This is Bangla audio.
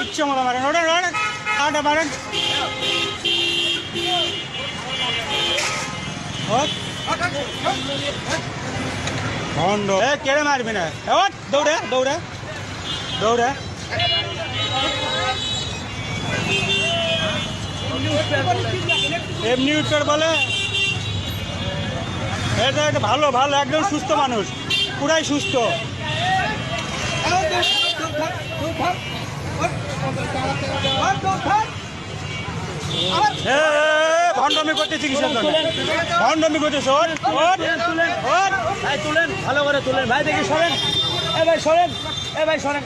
ইচ্ছে মতো মারেন ওটা মারেন ভণ্ড কেড়ে মারবি না দৌড়ে দৌড়ে দৌড়ে এমনি উঠবে বলে এটা একটা ভালো ভালো একদম সুস্থ মানুষ পুরাই সুস্থ ভণ্ডমি করতেছি কিসের জন্য ভণ্ডমি করতেছে ভাই তুলেন ভালো করে তুলেন ভাই দেখি সরেন এ ভাই সরেন